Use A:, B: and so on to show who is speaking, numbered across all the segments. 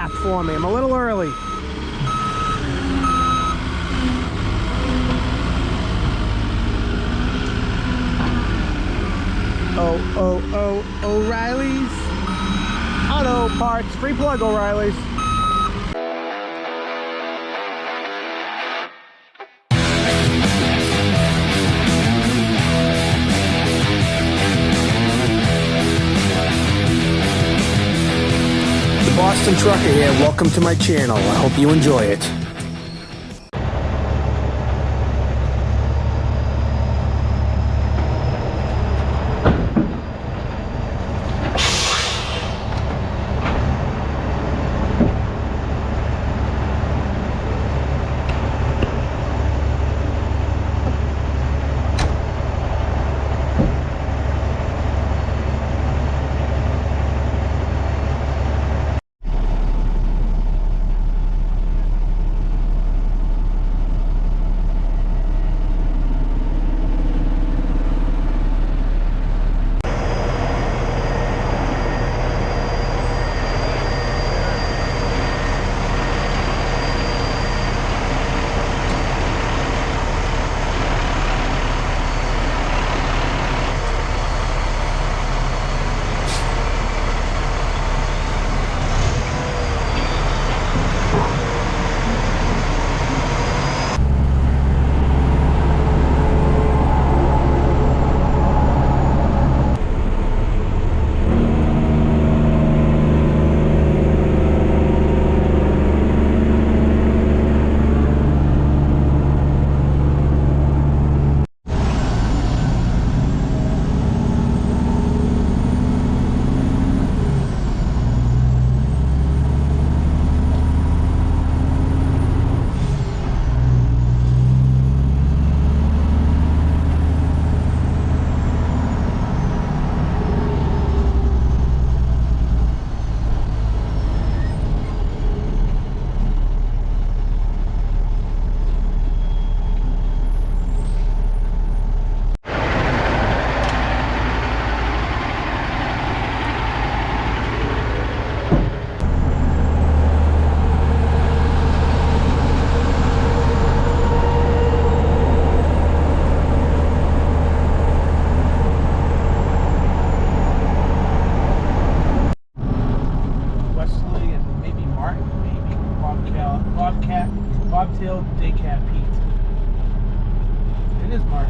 A: path for me. I'm a little early. O'Reilly's Auto Parts. Free plug, O'Reilly's. The Boston Trucker here. Welcome to my channel. I hope you enjoy it. Bobtail Decaf Pete. It is Mark.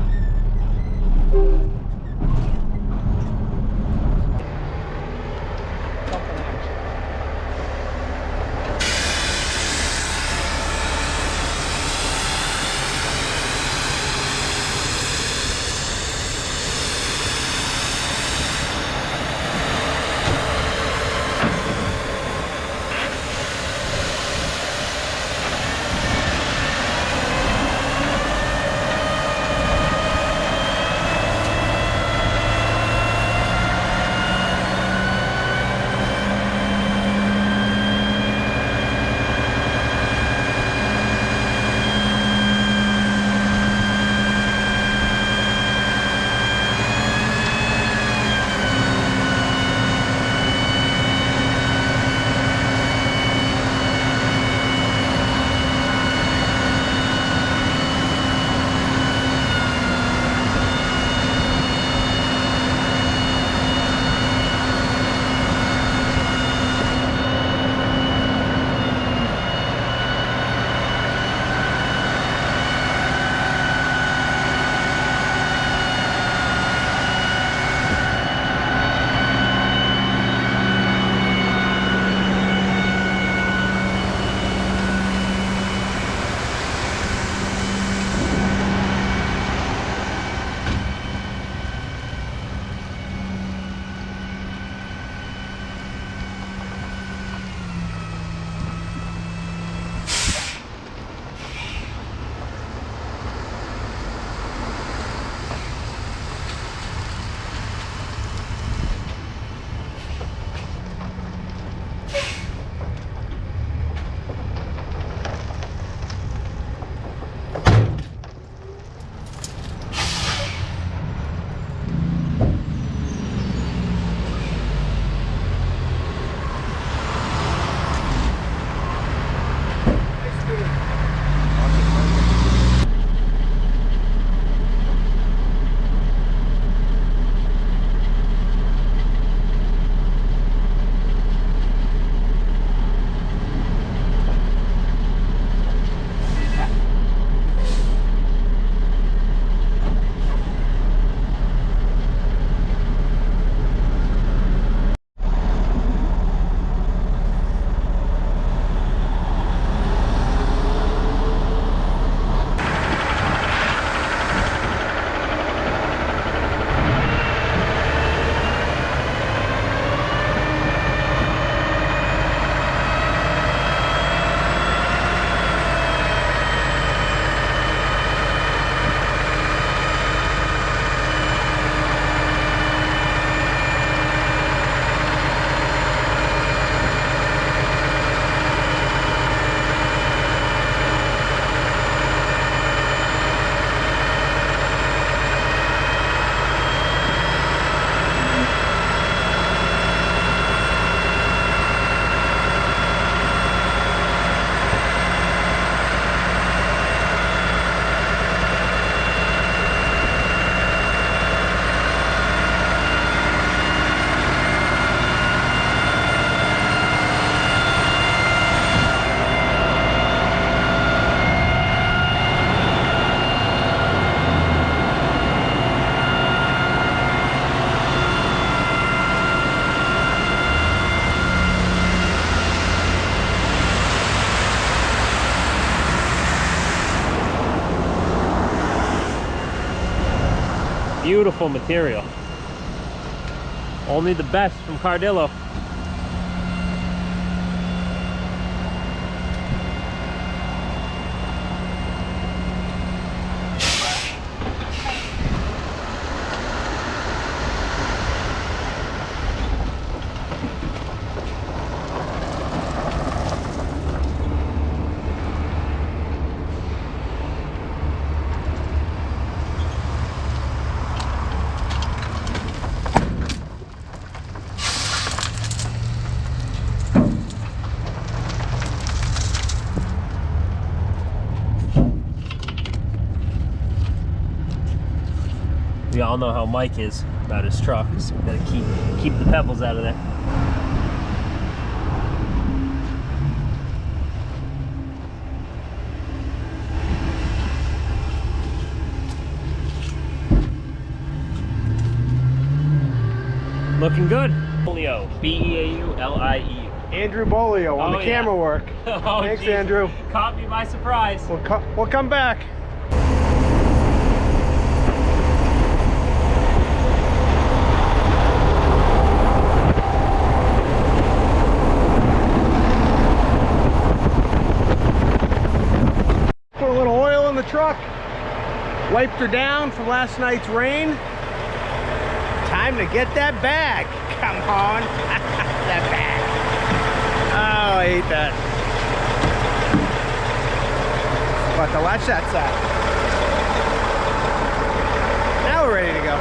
B: Beautiful material. Only the best from Cardillo. We all know how Mike is about his truck, so we gotta keep the pebbles out of there. Looking good. Bolio, B-E-A-U-L-I-E-U.
A: Andrew Bolio on the camera work.
B: Oh,
A: thanks,
B: geez.
A: Andrew.
B: Caught me by surprise.
A: We'll come back. Put a little oil in the truck. Wiped her down from last night's rain. Time to get that bag. Come on. That bag. Oh, I hate that. But to watch that side. Now we're ready to go.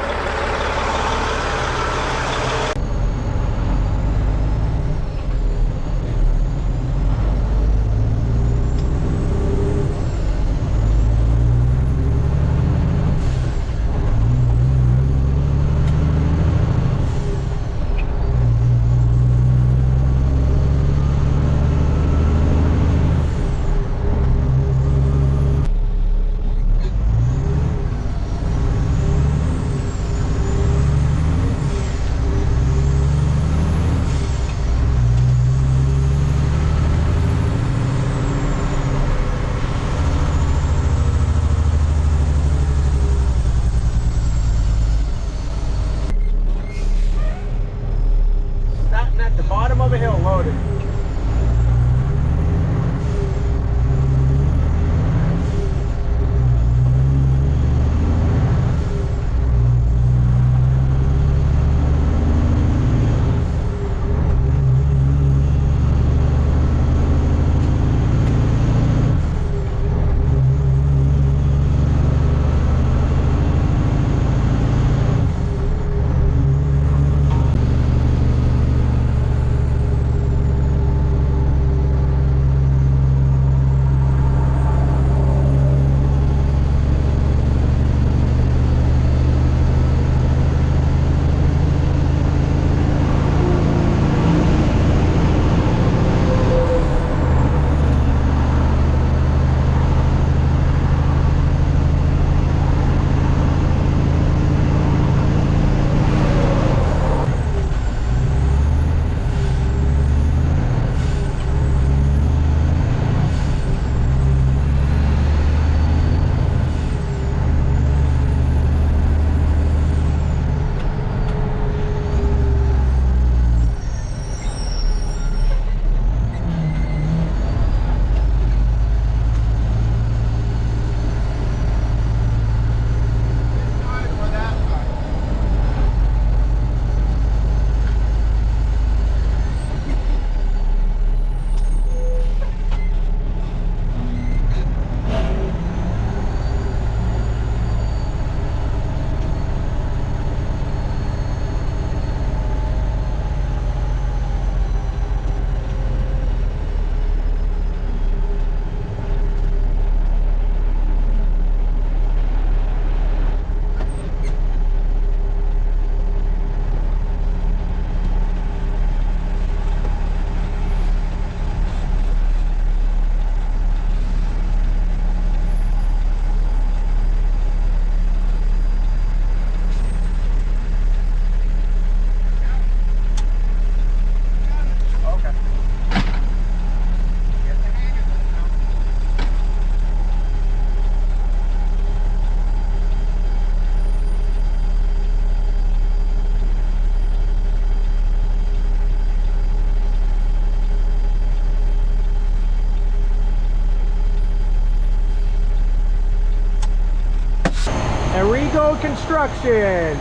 A: Construction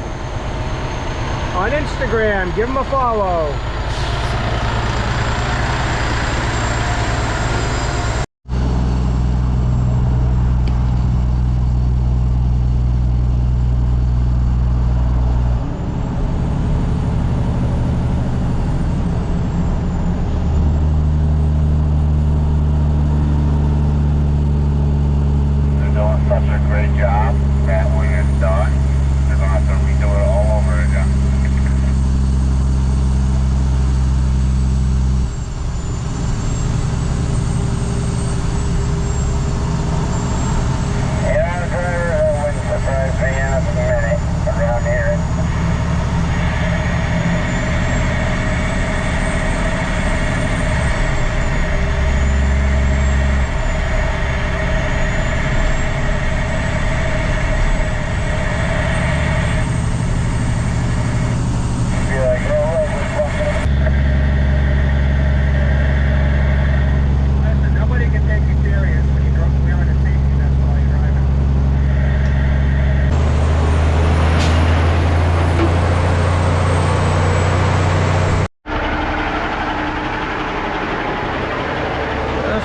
A: on Instagram. Give them a follow.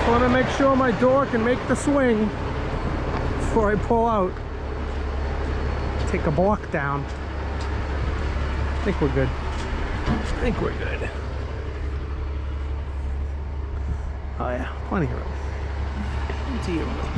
A: Want to make sure my door can make the swing before I pull out. Take a block down. I think we're good. I think we're good. Oh yeah, plenty of room. Plenty of room.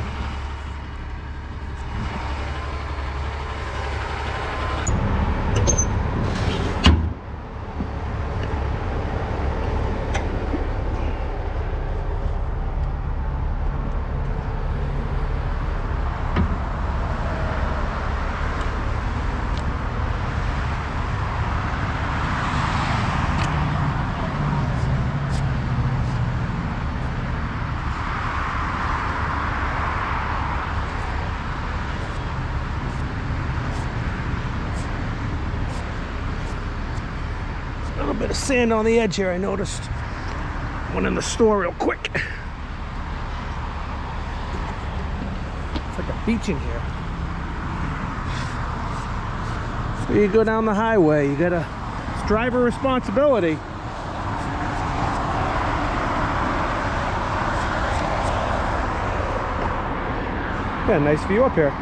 A: A little bit of sand on the edge here, I noticed. Went in the store real quick. It's like a beach in here. So you go down the highway, you gotta, it's driver responsibility. Yeah, nice view up here.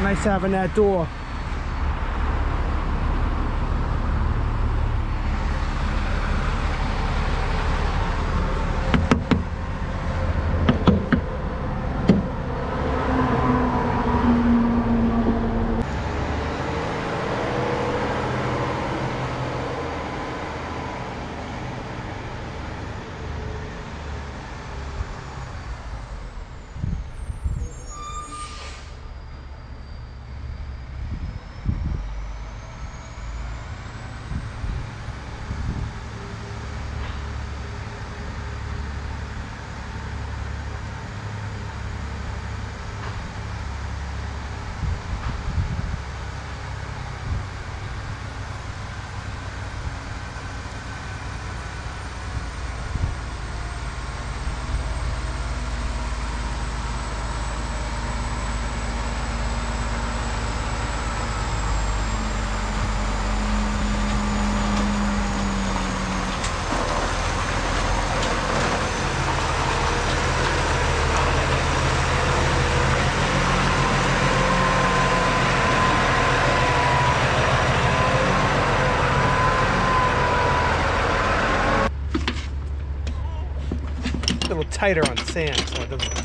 A: Nice having that door. A little tighter on sand so it doesn't.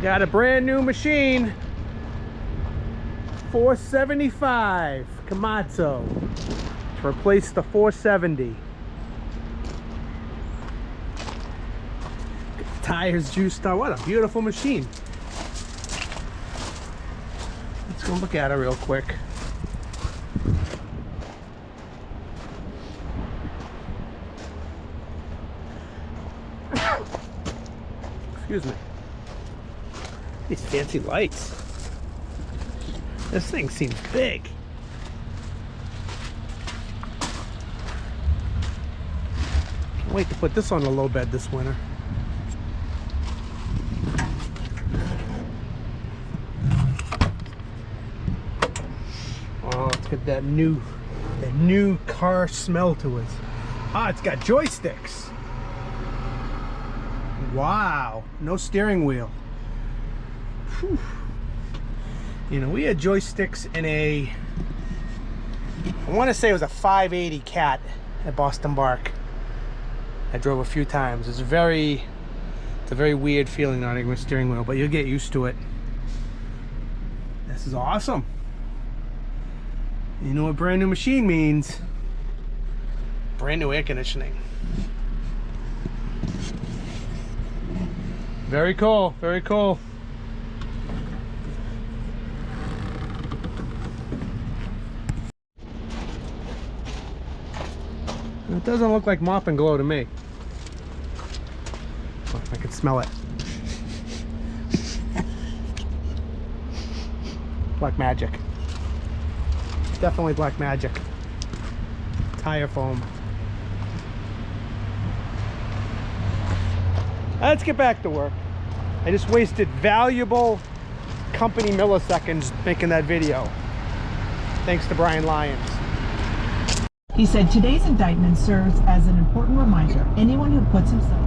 A: Got a brand new machine. 475 Komatsu to replace the 470. Get the tires juiced up. What a beautiful machine. Let's go look at it real quick. Excuse me. These fancy lights. This thing seems big. Can't wait to put this on the low bed this winter. Oh, it's got that new car smell to it. Ah, it's got joysticks. Wow, no steering wheel. Whew. You know, we had joysticks in I want to say it was a 580 Cat at Boston Bark. I drove a few times. It's a very weird feeling not having a steering wheel, but you'll get used to it. This is awesome. You know what brand new machine means? Brand new air conditioning. Very cool, very cool. It doesn't look like Mop and Glow to me. Oh, I can smell it. Black Magic. Definitely Black Magic. Tire foam. Let's get back to work. I just wasted valuable company milliseconds making that video. Thanks to Brian Lyons.
C: He said today's indictment serves as an important reminder. Anyone who puts himself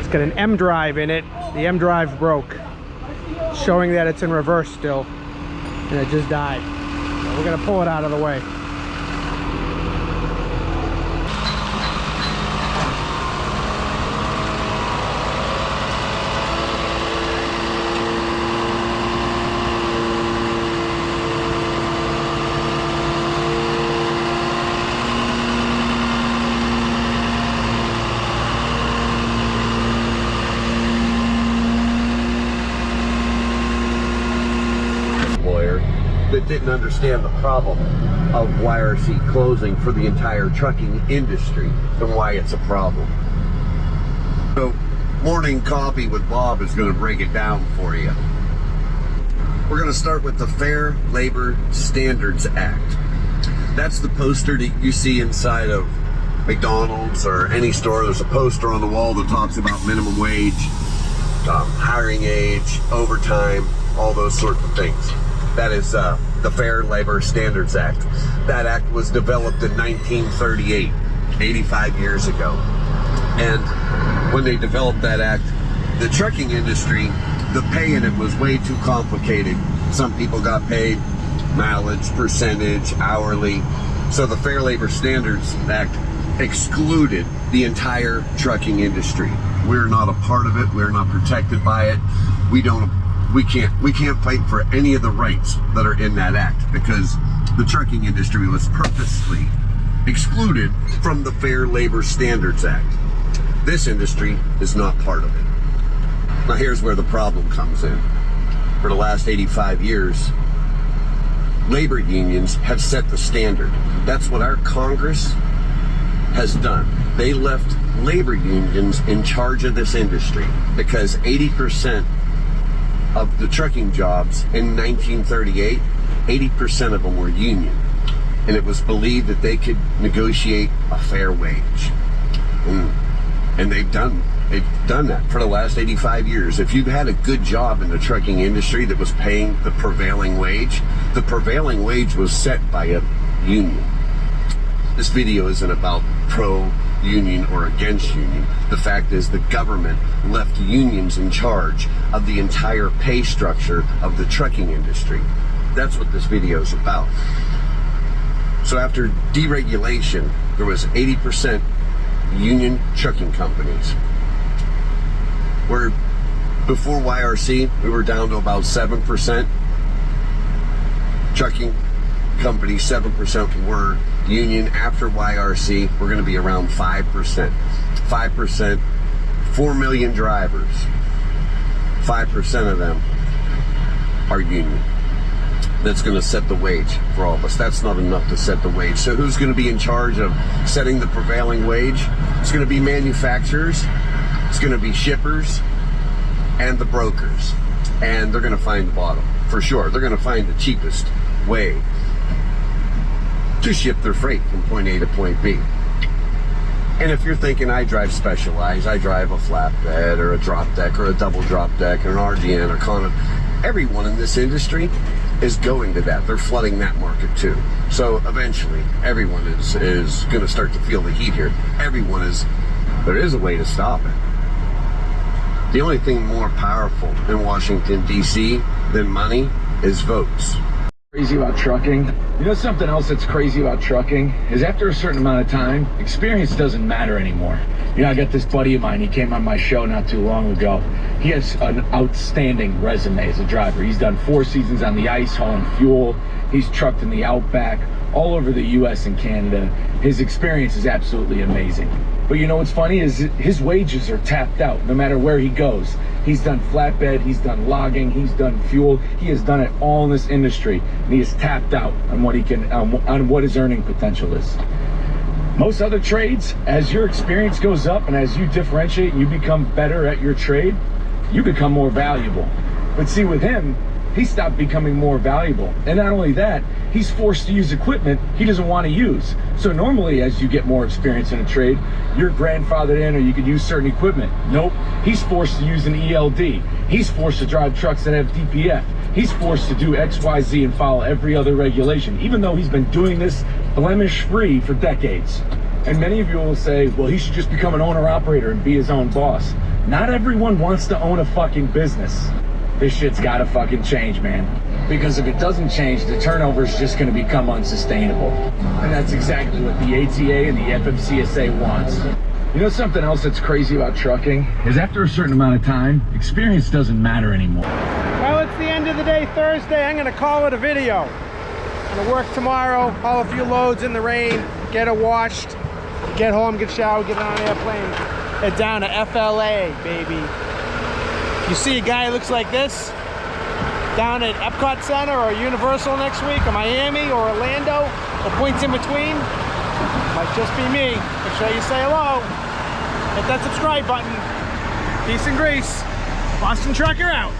A: It's got an M drive in it. The M drive broke, showing that it's in reverse still, and it just died. So we're gonna pull it out of the way.
D: That didn't understand the problem of YRC closing for the entire trucking industry and why it's a problem. So, Morning Coffee with Bob is going to break it down for you. We're going to start with the Fair Labor Standards Act. That's the poster that you see inside of McDonald's or any store. There's a poster on the wall that talks about minimum wage, hiring age, overtime, all those sorts of things. That is the Fair Labor Standards Act. That act was developed in 1938, 85 years ago. And when they developed that act, the trucking industry, the pay in it was way too complicated. Some people got paid mileage, percentage, hourly. So the Fair Labor Standards Act excluded the entire trucking industry. We're not a part of it. We're not protected by it. We can't fight for any of the rights that are in that act because the trucking industry was purposely excluded from the Fair Labor Standards Act. This industry is not part of it. Now here's where the problem comes in. For the last 85 years, labor unions have set the standard. That's what our Congress has done. They left labor unions in charge of this industry because 80% of the trucking jobs in 1938, 80% of them were union. And it was believed that they could negotiate a fair wage. And they've done that for the last 85 years. If you've had a good job in the trucking industry that was paying the prevailing wage was set by a union. This video isn't about pro-union or against union. The fact is the government left unions in charge of the entire pay structure of the trucking industry. That's what this video is about. So after deregulation, there was 80% union trucking companies. Where before YRC, we were down to about 7%. Trucking companies, 7% were union. After YRC, we're going to be around 5%. 5%, 4 million drivers. 5% of them are union. That's going to set the wage for all of us. That's not enough to set the wage. So who's going to be in charge of setting the prevailing wage? It's going to be manufacturers. It's going to be shippers and the brokers. And they're going to find the bottom, for sure. They're going to find the cheapest way to ship their freight from point A to point B. And if you're thinking I drive Specialized, I drive a flatbed or a drop deck or a double drop deck or an RGN or Conan, everyone in this industry is going to that. They're flooding that market too. So eventually everyone is going to start to feel the heat here. There is a way to stop it. The only thing more powerful in Washington, D.C. than money is votes.
E: Crazy about trucking. You know something else that's crazy about trucking is after a certain amount of time, experience doesn't matter anymore. You know, I got this buddy of mine, he came on my show not too long ago. He has an outstanding resume as a driver. He's done 4 seasons on the ice hauling fuel. He's trucked in the Outback, all over the US and Canada. His experience is absolutely amazing. But you know what's funny is his wages are tapped out no matter where he goes. He's done flatbed, he's done logging, he's done fuel. He has done it all in this industry, and he is tapped out on what he can, on what his earning potential is. Most other trades, as your experience goes up and as you differentiate and you become better at your trade, you become more valuable. But see, with him, he stopped becoming more valuable. And not only that, he's forced to use equipment he doesn't want to use. So normally, as you get more experience in a trade, you're grandfathered in or you could use certain equipment. Nope, he's forced to use an ELD. He's forced to drive trucks that have DPF. He's forced to do X, Y, Z and follow every other regulation, even though he's been doing this blemish-free for decades. And many of you will say, well, he should just become an owner-operator and be his own boss. Not everyone wants to own a fucking business. This shit's gotta fucking change, man. Because if it doesn't change, the turnover is just gonna become unsustainable. And that's exactly what the ATA and the FMCSA wants. You know something else that's crazy about trucking? Is after a certain amount of time, experience doesn't matter anymore.
A: Well, it's the end of the day, Thursday. I'm gonna call it a video. I'm gonna work tomorrow, haul a few loads in the rain, get it washed, get home, get showered, get on an airplane, head down to FLA, baby. You see a guy who looks like this down at Epcot Center or Universal next week, or Miami or Orlando, or points in between, might just be me. Make sure you say hello. Hit that subscribe button. Peace and grease. Boston Trucker out.